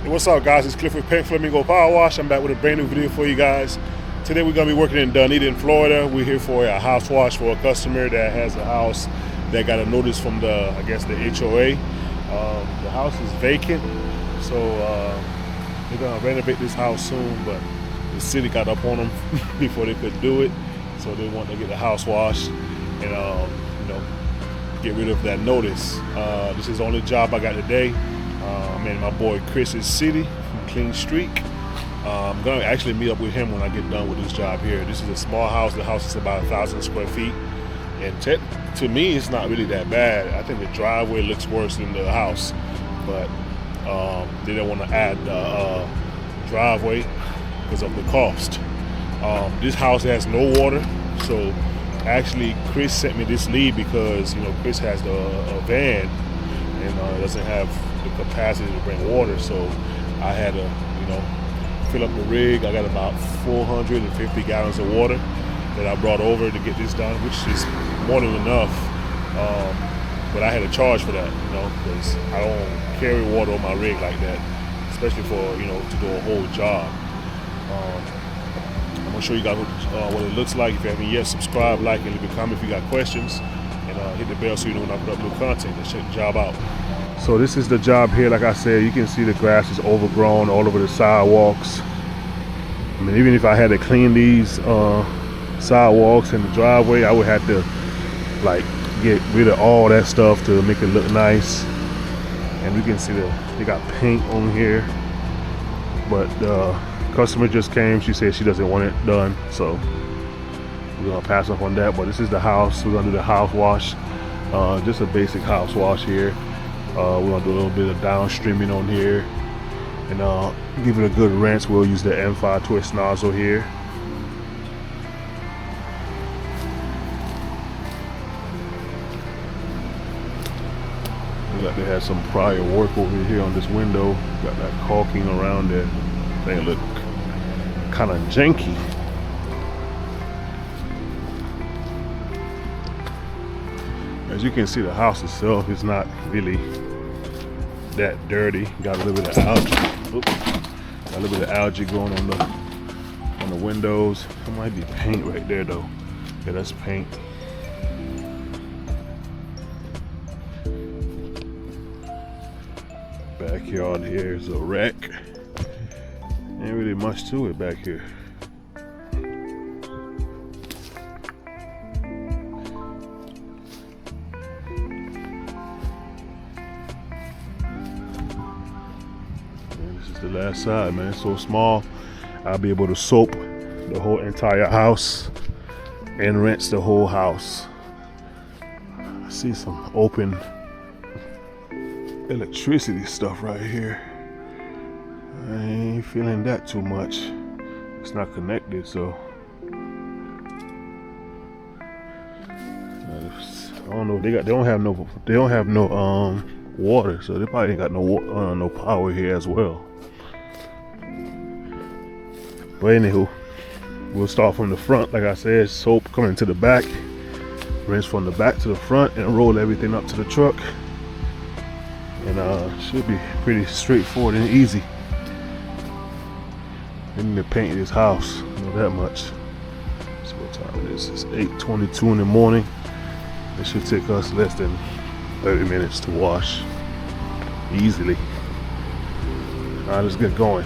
What's up, guys? It's Cliff with Pink Flamingo Power Wash. I'm back with a brand new video for you guys. Today we're going to be working in Dunedin, Florida. We're here for a house wash for a customer that has a house that got a notice from the HOA. The house is vacant, so they're going to renovate this house soon, but the city got up on them before they could do it, so they want to get the house washed and get rid of that notice. This is the only job I got today. I'm in my boy Chris's city from Clean Streak. I'm gonna actually meet up with him when I get done with this job here. This is a small house. The house is about 1,000 square feet, and to me, it's not really that bad. I think the driveway looks worse than the house, but they don't want to add the driveway because of the cost. This house has no water, so actually Chris sent me this lead because Chris has a van and doesn't have the capacity to bring water, so I had to fill up the rig. I got about 450 gallons of water that I brought over to get this done, which is more than enough, but I had to charge for that, because I don't carry water on my rig like that, especially for to do a whole job. I'm gonna show you guys what it looks like. If you haven't yet, subscribe, like, and leave a comment if you got questions, and hit the bell so you know when I put up new content. Let's check the job out. So this is the job here. Like I said, you can see the grass is overgrown all over the sidewalks. I mean, even if I had to clean these sidewalks and the driveway, I would have to get rid of all that stuff to make it look nice. And you can see they got paint on here, but the customer just came. She said she doesn't want it done, so we're gonna pass up on that. But this is the house. We're gonna do the house wash, just a basic house wash here. We're gonna do a little bit of downstreaming on here and give it a good rinse. We'll use the M5 twist nozzle here. They had some prior work over here on this window. Got that caulking around it. They look kind of janky. As you can see, the house itself is not really that dirty. Got a little bit of algae. Oops. Got a little bit of algae growing on the windows. That might be paint right there though. Yeah, that's paint. Backyard here is a wreck. Ain't really much to it back here. The last side, man, it's so small. I'll be able to soap the whole entire house and rinse the whole house. I see some open electricity stuff right here. I ain't feeling that too much. It's not connected, so I don't know. They don't have no water, so they probably ain't got no power here as well. But anywho, we'll start from the front. Like I said, soap coming to the back, rinse from the back to the front, and roll everything up to the truck. And should be pretty straightforward and easy. I need to paint this house, not that much. So what time it is? It's 8:22 in the morning. It should take us less than 30 minutes to wash easily. All right, let's get going.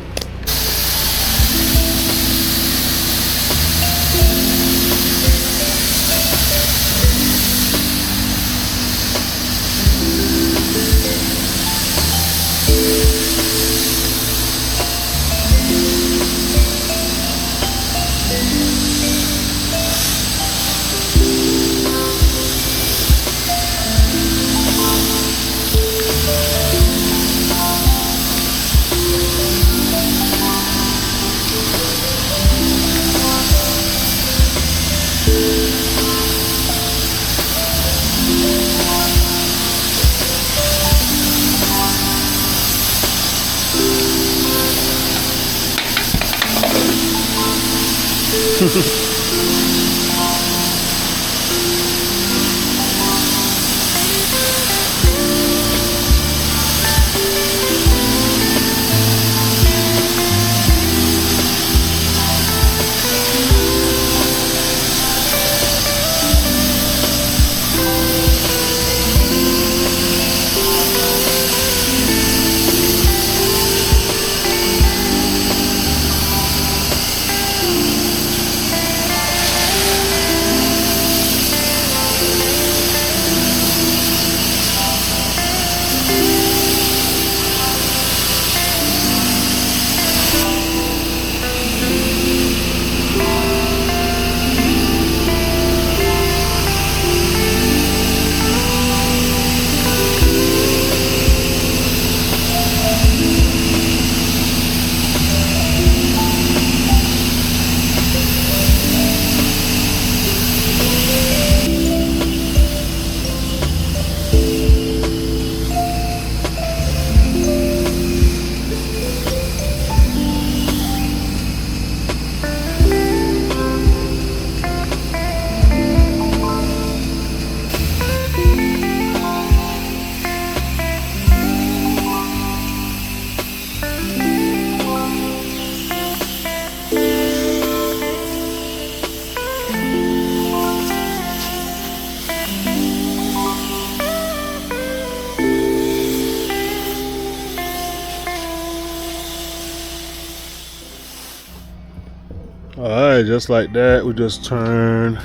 right, just like that, we just turned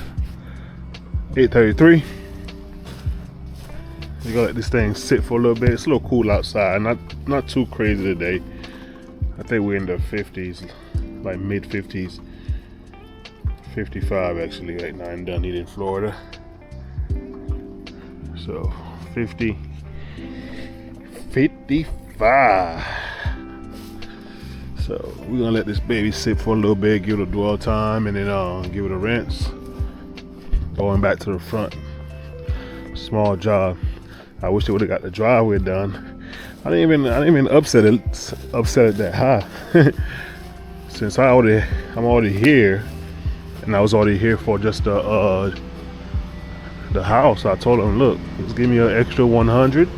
8:33. We're gonna let this thing sit for a little bit. It's a little cool outside, not too crazy today. I think we're in the 50s, like mid 50s, 55 actually right now in Dunedin, Florida. So 50, 55. So we're gonna let this baby sit for a little bit, give it a dwell time, and then give it a rinse. Going back to the front. Small job. I wish they would have got the driveway done. I didn't even upset it that high. Since I'm already here, and I was already here for just the house. I told them, look, just give me an extra 100,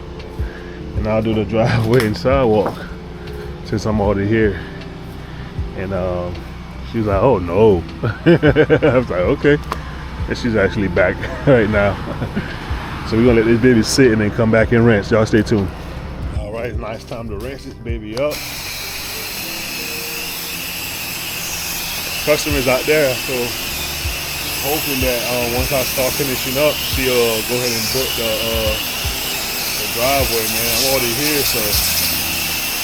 and I'll do the driveway and sidewalk since I'm already here. And she was like, oh no. I was like, okay. And she's actually back right now. So we're gonna let this baby sit and then come back and rinse. Y'all stay tuned. All right, nice time to rinse this baby up. Customers out there, so hoping that once I start finishing up, she'll go ahead and book the driveway, man. I'm already here, so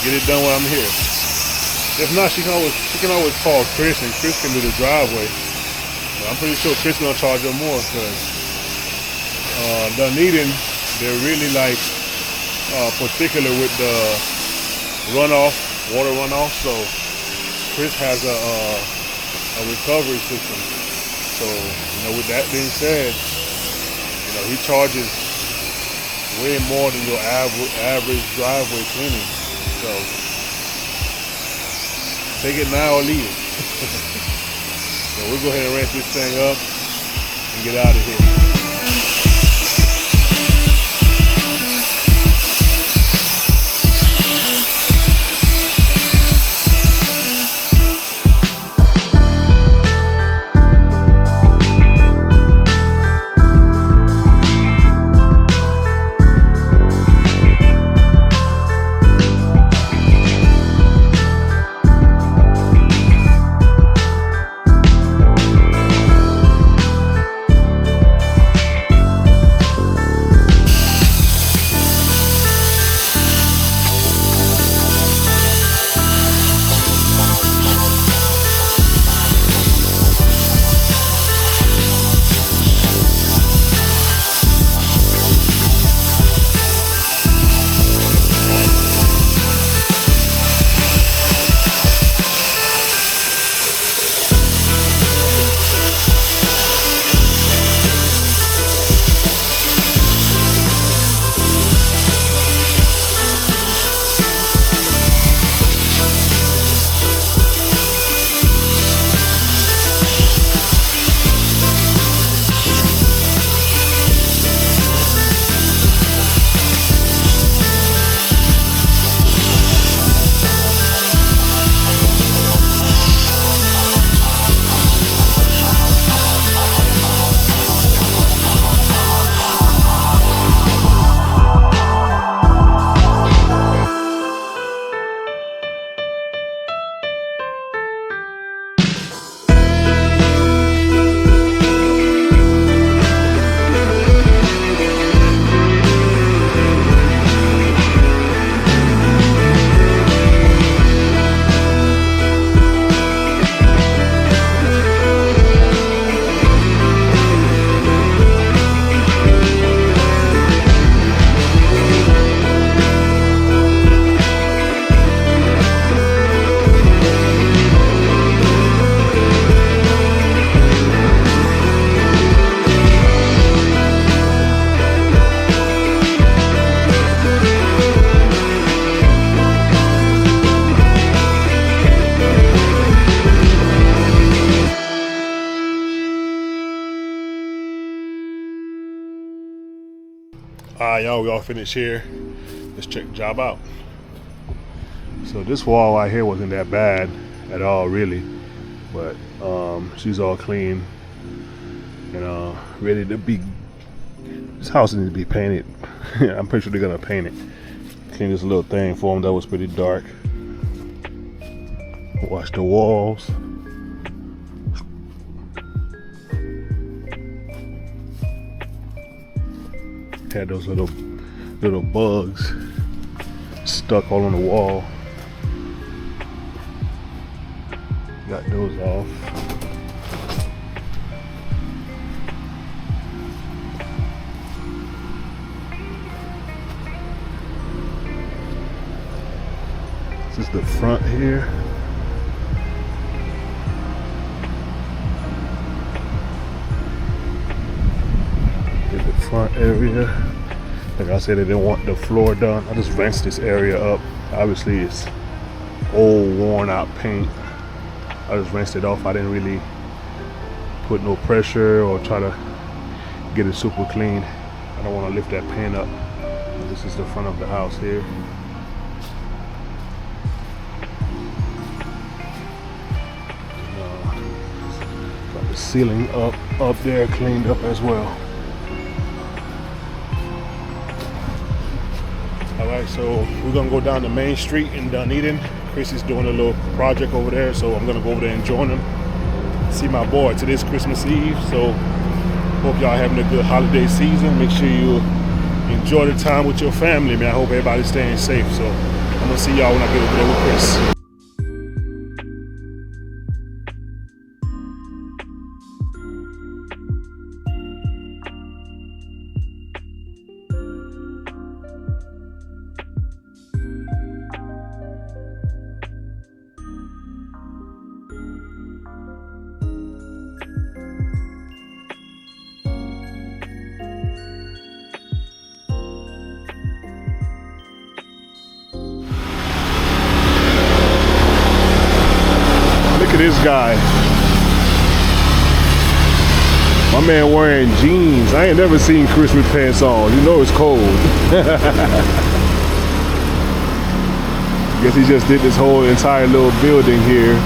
get it done while I'm here. If not, she can always call Chris, and Chris can do the driveway. But I'm pretty sure Chris is gonna charge her more because Dunedin, they're really like particular with the water runoff. So Chris has a recovery system. So with that being said, he charges way more than your average driveway cleaning. So take it now or leave it. So we'll go ahead and rinse this thing up and get out of here. Alright, y'all, we all finished here. Let's check the job out. So this wall right here wasn't that bad at all, really, but she's all clean and ready to be. This house needs to be painted. I'm pretty sure they're gonna paint it. Clean this little thing for them that was pretty dark. Wash the walls. Had those little bugs stuck all on the wall. Got those off. This is the front here. Here's the front area. Like I said, I didn't want the floor done. I just rinsed this area up. Obviously, it's old, worn out paint. I just rinsed it off. I didn't really put no pressure or try to get it super clean. I don't want to lift that paint up. This is the front of the house here. Got the ceiling up there cleaned up as well. Alright, so we're gonna go down the main street in Dunedin. Chris is doing a little project over there, so I'm gonna go over there and join him. See my boy. Today's Christmas Eve, so hope y'all having a good holiday season. Make sure you enjoy the time with your family, man. I hope everybody's staying safe. So I'm gonna see y'all when I get over there with Chris. Look at this guy. My man wearing jeans. I ain't never seen Chris with pants on. You know it's cold. Guess he just did this whole entire little building here.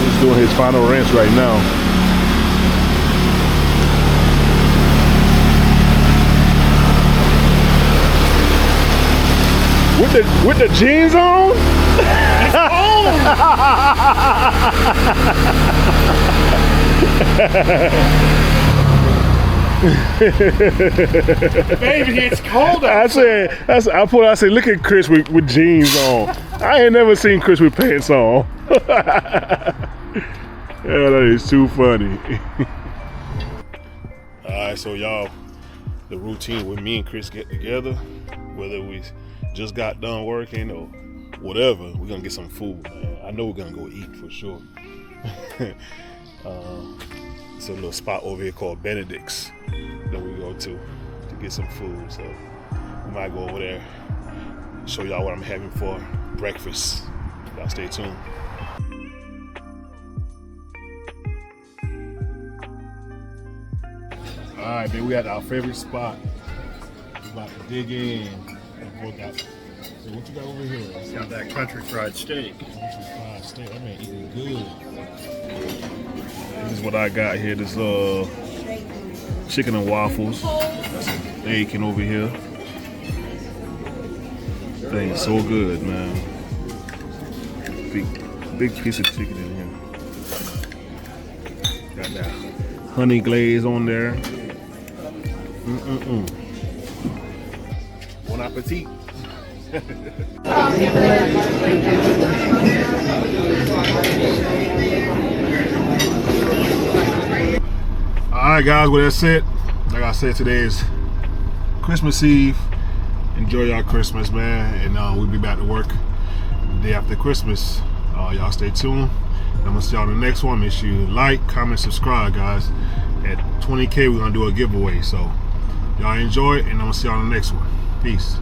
He's doing his final rinse right now. With the jeans on? Baby, it's cold out. I said, look at Chris with jeans on. I ain't never seen Chris with pants on. Yeah, that is too funny. Alright, so y'all, the routine when me and Chris get together, whether we just got done working or whatever, we're gonna get some food, man. I know we're gonna go eat for sure. It's a little spot over here called Benedict's that we go to get some food. So we might go over there, show y'all what I'm having for breakfast. Y'all stay tuned. All right, man, we at our favorite spot. We're about to dig in and work out. So what you got over here? Got that country fried steak. Country fried steak. That man eating good. This is what I got here. This chicken and waffles. Got some bacon over here. Thing's so good, man. Big piece of chicken in here. Got that honey glaze on there. Bon appetit. Alright guys, well that's it. Like I said, today is Christmas Eve. Enjoy y'all Christmas, man, and we'll be back to work the day after Christmas. Y'all stay tuned. I'm gonna see y'all in the next one. Make sure you like, comment, subscribe, guys. At 20K we're gonna do a giveaway, so y'all enjoy it, and I'm gonna see y'all in the next one. Peace.